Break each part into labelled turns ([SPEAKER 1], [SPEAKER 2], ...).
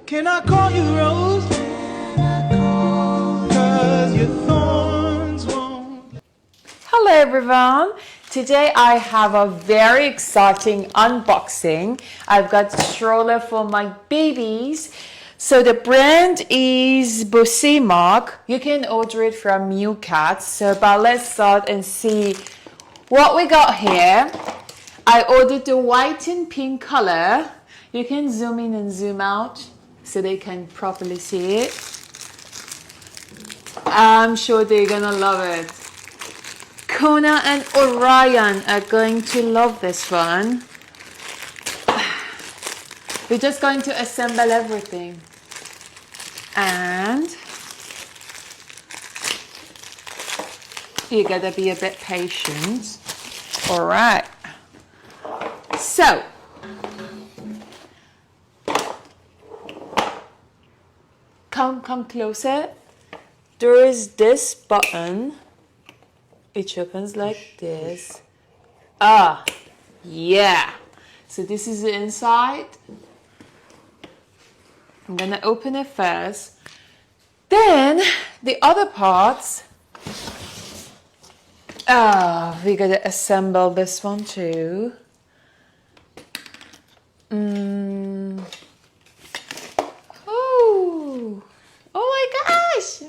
[SPEAKER 1] Can I call you Rose? 'Cause your thorns won't.
[SPEAKER 2] Hello everyone! Today I have a very exciting unboxing. I've got stroller for my babies. So the brand is Mark. You can order it from New Cats. But let's start and see what we got here. I ordered the white and pink color. You can zoom in and zoom out so they can properly see it. I'm sure they're gonna love it. Kona and Orion are going to love this one. We're just going to assemble everything. And you gotta be a bit patient. All right. So, come closer. There is this button. It opens like this. Ah, yeah. So this is the inside. I'm gonna open it first. Then the other parts. We gotta assemble this one too. Oh my gosh!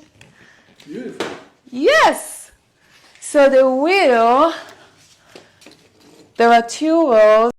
[SPEAKER 1] Beautiful.
[SPEAKER 2] Yes! So the wheel, there are two wheels.